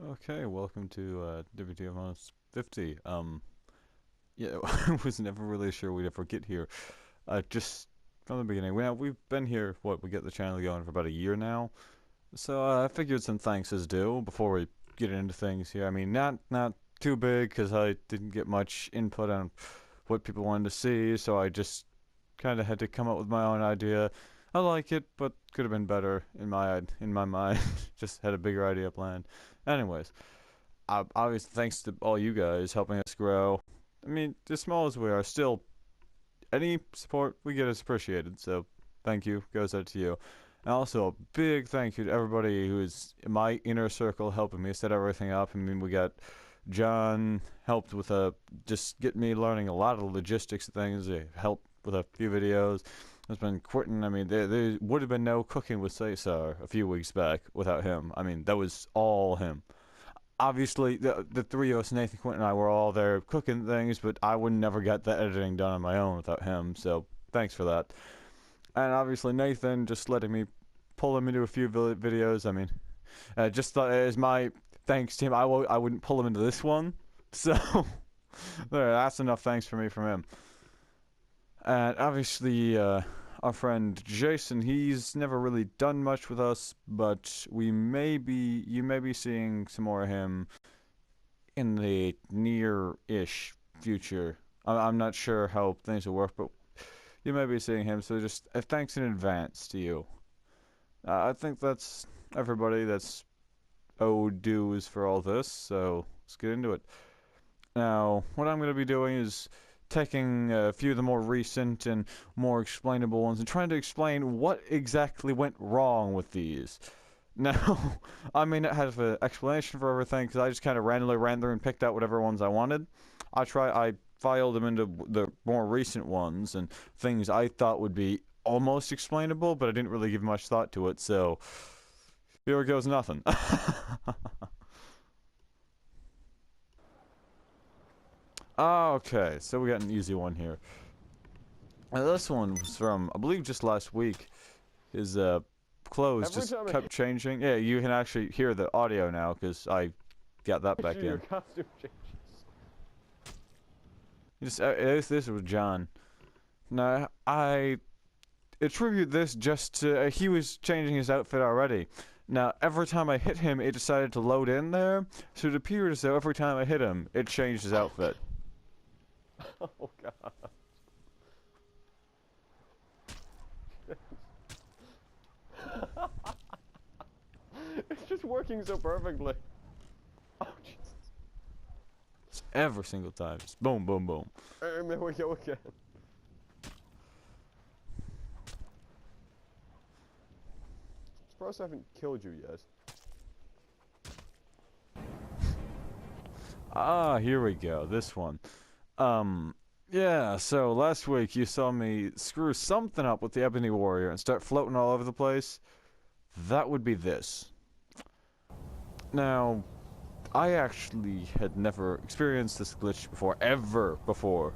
Okay, welcome to WTF 50. Yeah, I was never really sure we'd ever get here. Just from the beginning. We've been here, we get the channel going for about a year now. So I figured some thanks is due before we get into things here. I mean, not too big because I didn't get much input on what people wanted to see, so I just kind of had to come up with my own idea. I like it, but could have been better in my mind. Just had a bigger idea planned. Anyways, obviously thanks to all you guys helping us grow. I mean, as small as we are, still any support we get is appreciated. So thank you goes out to you. And also a big thank you to everybody who is in my inner circle helping me set everything up. I mean, we got John helped with just getting me learning a lot of the logistics of things. He helped with a few videos. There's been Quentin. I mean, there would have been no cooking with Cesar a few weeks back without him. I mean, that was all him. Obviously, the three of us, Nathan, Quentin, and I, were all there cooking things, but I would never get the editing done on my own without him. So thanks for that. And obviously, Nathan just letting me pull him into a few videos. I mean, just thought as my thanks to him, I wouldn't pull him into this one. So there, that's enough thanks for me from him. And obviously, our friend Jason, he's never really done much with us, but you may be seeing some more of him in the near-ish future. I'm not sure how things will work, but you may be seeing him. So just thanks in advance to you. I think that's everybody that's owed dues for all this. So let's get into it. Now, what I'm going to be doing is taking a few of the more recent and more explainable ones and trying to explain what exactly went wrong with these. Now, I may not have an explanation for everything because I just kind of randomly ran through and picked out whatever ones I wanted. I filed them into the more recent ones and things I thought would be almost explainable, but I didn't really give much thought to it, so here goes nothing. Okay, so we got an easy one here. This one was from, I believe, just last week. His clothes just kept changing. Yeah, you can actually hear the audio now because I got that back in. Your costume changes. This was John. Now, I attribute this just to he was changing his outfit already. Now, every time I hit him, it decided to load in there, so it appeared as though every time I hit him, it changed his outfit. Oh god. It's just working so perfectly. Oh Jesus. It's every single time. Just boom, boom, boom. And there we go again. Surprised I haven't killed you yet. Ah, here we go. This one. Yeah, so last week you saw me screw something up with the Ebony Warrior and start floating all over the place. That would be this. Now, I actually had never experienced this glitch before, ever before.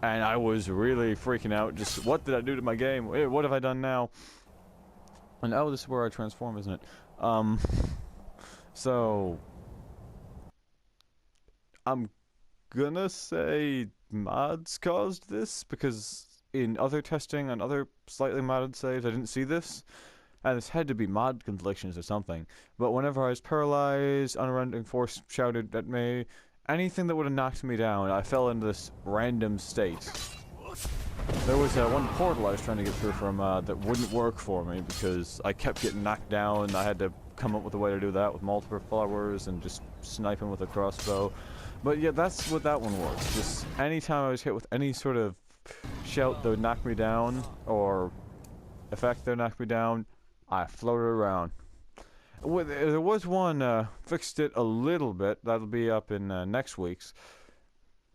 And I was really freaking out. Just, what did I do to my game? What have I done now? And oh, this is where I transform, isn't it? So I'm gonna say mods caused this because in other testing on other slightly modded saves I didn't see this, and this had to be mod conflictions or something. But whenever I was paralyzed, unrelenting force shouted at me, anything that would have knocked me down, I fell into this random state. There was one portal I was trying to get through from that wouldn't work for me because I kept getting knocked down. I had to come up with a way to do that with multiple flowers and just sniping with a crossbow. But yeah, that's what that one was. Just anytime I was hit with any sort of shout that would knock me down, or effect that would knock me down, I floated around. There was one, fixed it a little bit. That'll be up in next week's.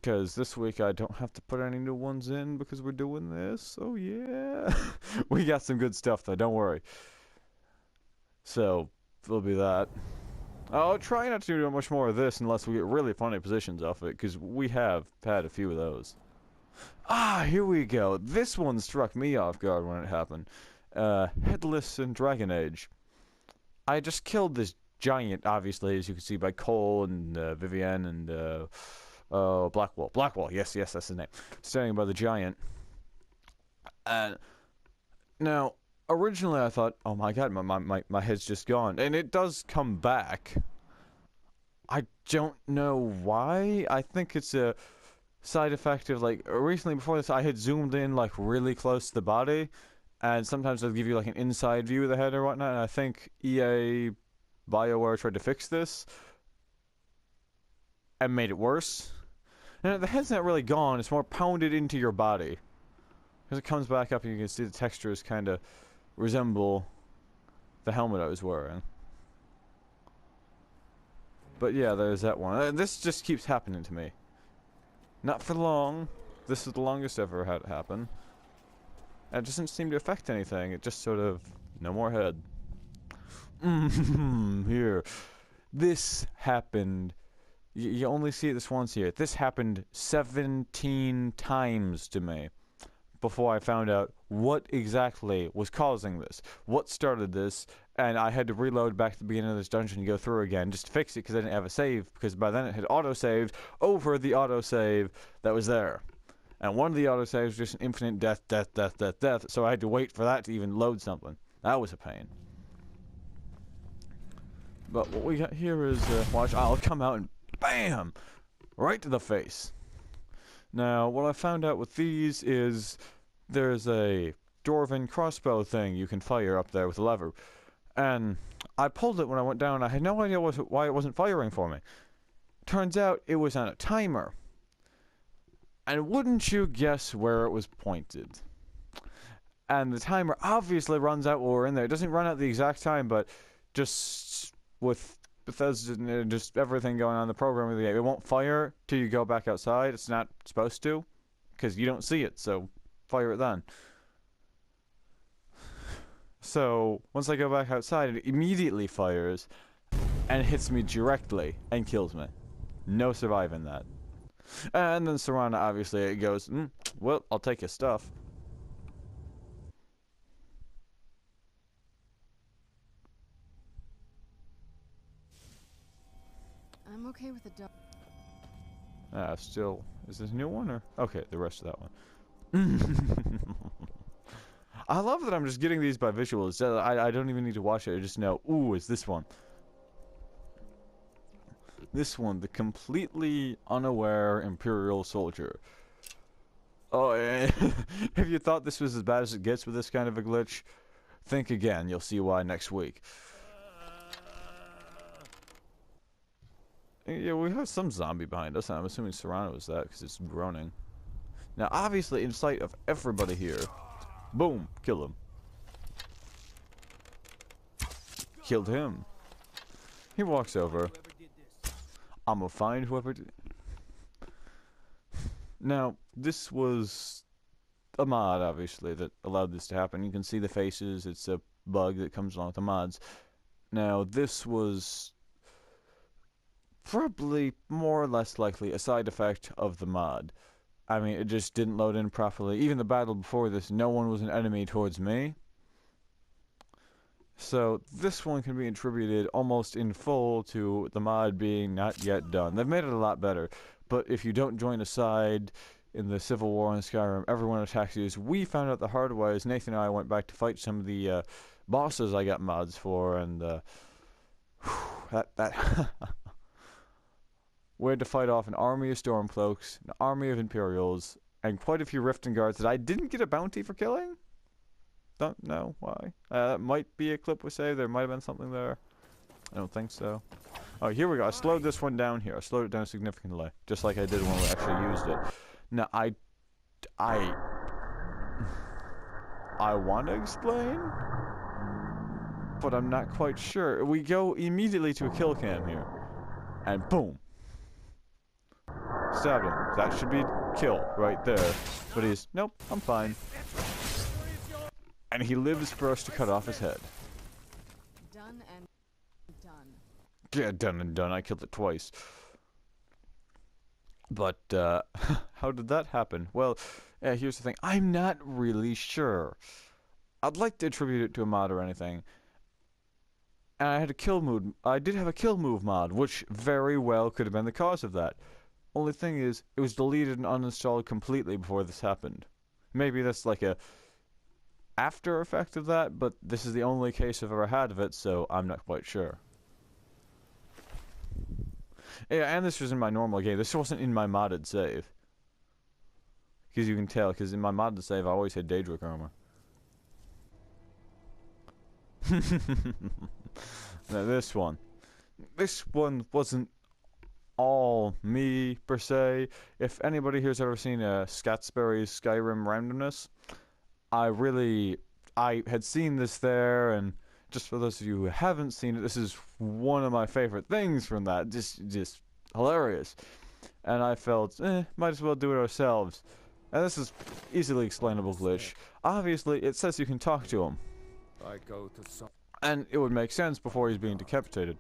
Because this week I don't have to put any new ones in because we're doing this. Oh yeah. We got some good stuff though, don't worry. So, there'll be that. I'll try not to do much more of this unless we get really funny positions off it, because we have had a few of those. Ah, here we go. This one struck me off guard when it happened. Headless and Dragon Age. I just killed this giant, obviously, as you can see by Cole and Vivienne and Blackwall. Blackwall, yes, that's his name. Standing by the giant. And now, originally I thought, oh my god, my head's just gone. And it does come back. I don't know why. I think it's a side effect of, like, recently before this I had zoomed in, like, really close to the body. And sometimes they'll give you, like, an inside view of the head or whatnot. And I think EA BioWare tried to fix this and made it worse. And the head's not really gone, it's more pounded into your body. Because it comes back up and you can see the textures kind of resemble the helmet I was wearing. But yeah, there's that one. This just keeps happening to me. Not for long. This is the longest I've ever had it happen. And it doesn't seem to affect anything. It just sort of, no more head. Here. This happened. You only see it this once here. This happened 17 times to me before I found out what exactly was causing this. What started this, and I had to reload back to the beginning of this dungeon and go through again just to fix it because I didn't have a save, because by then it had auto-saved over the auto-save that was there. And one of the autosaves was just an infinite death, so I had to wait for that to even load something. That was a pain. But what we got here is, watch, I'll come out and BAM! Right to the face. Now, what I found out with these is there's a dwarven crossbow thing you can fire up there with a lever. And I pulled it when I went down. I had no idea why it wasn't firing for me. Turns out it was on a timer. And wouldn't you guess where it was pointed? And the timer obviously runs out while we're in there. It doesn't run out the exact time, but just with Bethesda and just everything going on in the program of the game, it won't fire till you go back outside. It's not supposed to, because you don't see it, so fire it then. So once I go back outside, it immediately fires and hits me directly and kills me. No surviving that. And then Serana, obviously, it goes, well, I'll take your stuff. I'm okay with the dog. Still, is this a new one or? Okay, the rest of that one. I love that I'm just getting these by visuals. I don't even need to watch it. I just know, ooh, it's this one. This one, the completely unaware Imperial soldier. Oh, if you thought this was as bad as it gets with this kind of a glitch, think again. You'll see why next week. Yeah, we have some zombie behind us, and I'm assuming Serrano was that because it's groaning. Now, obviously, in sight of everybody here, boom, kill him. Killed him. He walks over. I'm gonna find whoever did. Now, this was a mod, obviously, that allowed this to happen. You can see the faces. It's a bug that comes along with the mods. Now, this was probably more or less likely a side effect of the mod. I mean, it just didn't load in properly. Even the battle before this, no one was an enemy towards me. So this one can be attributed almost in full to the mod being not yet done. They've made it a lot better, but if you don't join a side in the Civil War in Skyrim, everyone attacks you. As we found out the hard way, as Nathan and I went back to fight some of the bosses I got mods for, and we had to fight off an army of Stormcloaks, an army of Imperials, and quite a few Riften Guards that I didn't get a bounty for killing. Don't know why. That might be a clip we saved. There might have been something there. I don't think so. Oh, here we go. I slowed this one down here. I slowed it down significantly, just like I did when we actually used it. Now, I want to explain, but I'm not quite sure. We go immediately to a kill cam here, and boom. Stabbed him. That should be kill right there. But he's, nope, I'm fine. And he lives for us to cut off his head. Done and done. Yeah, done and done. I killed it twice. But, how did that happen? Well, here's the thing. I'm not really sure. I'd like to attribute it to a mod or anything. And I had a kill move. I did have a kill move mod, which very well could have been the cause of that. Only thing is, it was deleted and uninstalled completely before this happened. Maybe that's like a after effect of that, but this is the only case I've ever had of it, so I'm not quite sure. Yeah, and this was in my normal game. This wasn't in my modded save. Because you can tell, because in my modded save, I always had Daedric armor. Now this one wasn't all me per se. If anybody here's ever seen Scatsbury's Skyrim randomness, I had seen this there, and just for those of you who haven't seen it, this is one of my favorite things from that. Just hilarious. And I felt, might as well do it ourselves. And this is easily explainable glitch. Obviously, it says you can talk to him. I go to some. And it would make sense before he's being decapitated.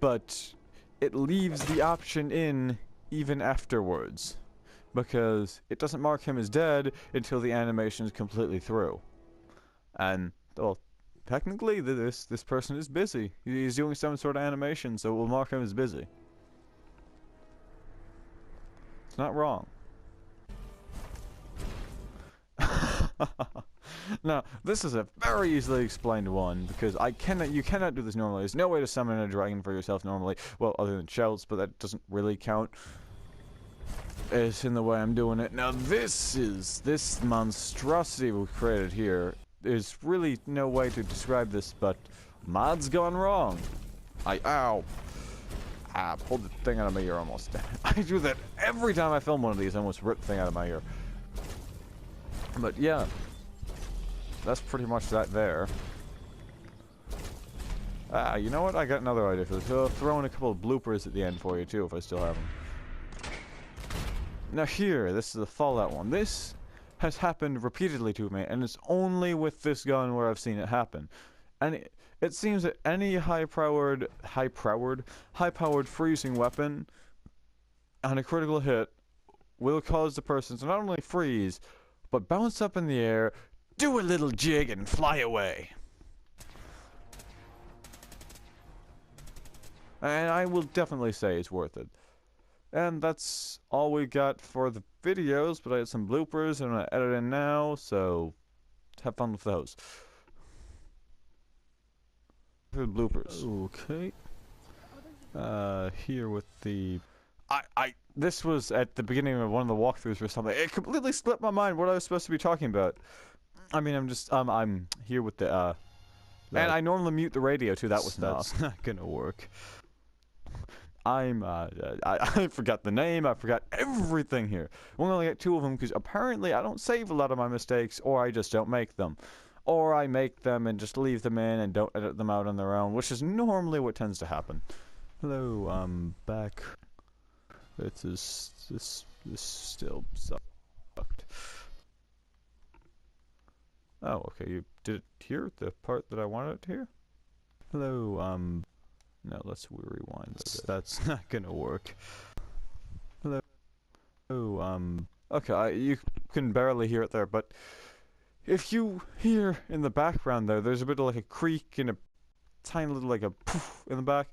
But it leaves the option in even afterwards. Because it doesn't mark him as dead until the animation is completely through. And, well, technically this person is busy. He's doing some sort of animation, so it will mark him as busy. It's not wrong. Now, this is a very easily explained one, because you cannot do this normally. There's no way to summon a dragon for yourself normally. Well, other than shouts, but that doesn't really count. It's in the way I'm doing it. Now, this monstrosity we created here. There's really no way to describe this, but mod's gone wrong. Ow. Ah, pulled the thing out of my ear almost. I do that every time I film one of these. I almost rip the thing out of my ear. But yeah, that's pretty much that there. Ah, you know what? I got another idea for this. I'll throw in a couple of bloopers at the end for you too, if I still have them. Now here, this is the Fallout one. This has happened repeatedly to me, and it's only with this gun where I've seen it happen. And it seems that any high-powered freezing weapon on a critical hit will cause the person to not only freeze, but bounce up in the air, do a little jig, and fly away. And I will definitely say it's worth it. And that's all we got for the videos, but I had some bloopers and I'm gonna edit in now, so have fun with those. Bloopers. Okay. Here with the... This was at the beginning of one of the walkthroughs or something. It completely slipped my mind what I was supposed to be talking about. I mean, I'm here with the, and I normally mute the radio too, that's not gonna work. I forgot the name, I forgot everything here. We only get 2 of them because apparently I don't save a lot of my mistakes, or I just don't make them. Or I make them and just leave them in and don't edit them out on their own, which is normally what tends to happen. Hello, I'm back. This still sucked. Oh, okay, you did hear the part that I wanted to hear? Hello, no, let's rewind this. That's not gonna work. Hello. Oh, okay, you can barely hear it there, but if you hear in the background there's a bit of like a creak and a tiny little like a poof in the back.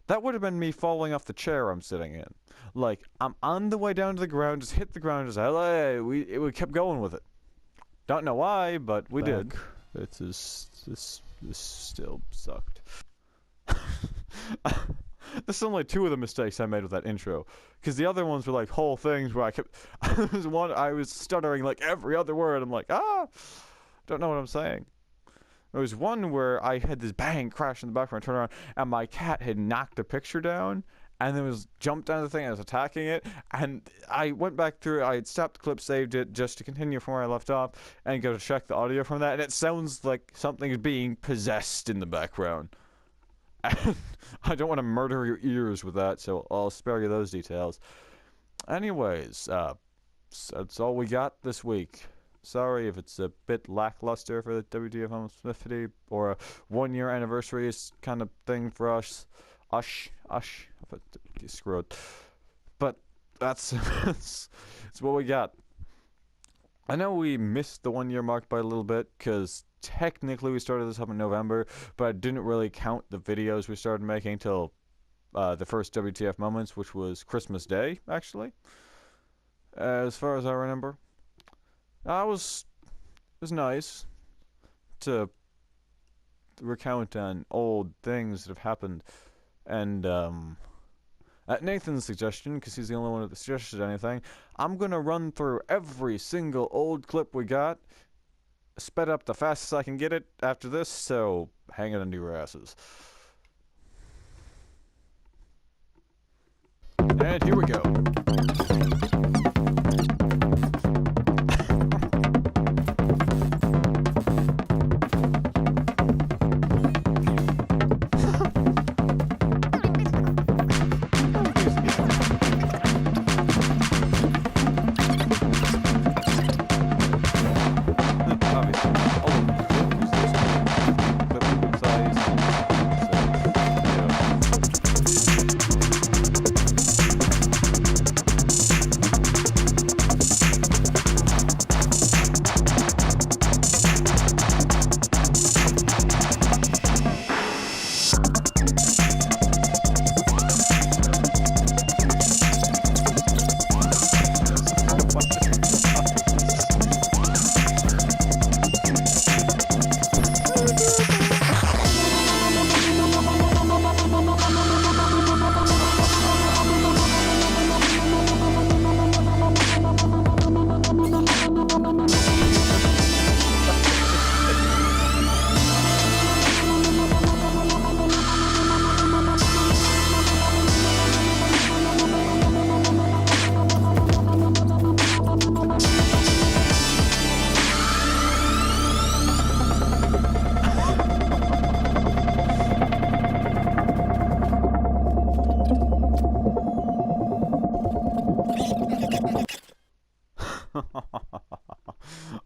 That would have been me falling off the chair I'm sitting in. Like, I'm on the way down to the ground, just hit the ground, just hey, we kept going with it. Don't know why, but we did. This still sucked. There's only 2 of the mistakes I made with that intro, because the other ones were like whole things where I was stuttering like every other word. I'm like, don't know what I'm saying. There was one where I had this bang crash in the background, turn around, and my cat had knocked a picture down, and then jumped down the thing, and I was attacking it, and I went back through it, I had stopped the clip, saved it, just to continue from where I left off, and go to check the audio from that, and it sounds like something is being possessed in the background. And I don't want to murder your ears with that, so I'll spare you those details. Anyways, that's all we got this week. Sorry if it's a bit lackluster for the WTF Almost 50, or a 1-year anniversary kind of thing for us. Screwed. But that's what we got. I know we missed the 1-year mark by a little bit, because technically we started this up in November, but I didn't really count the videos we started making till the first WTF moments, which was Christmas Day, actually, as far as I remember. It was nice to recount on old things that have happened, and at Nathan's suggestion, because he's the only one that suggested anything, I'm gonna run through every single old clip we got, sped up the fastest I can get it after this, so hang it into your asses. And here we go.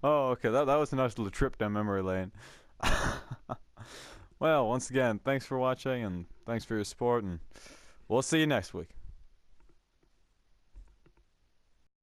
Oh, okay, that was a nice little trip down memory lane. Well, once again, thanks for watching, and thanks for your support, and we'll see you next week.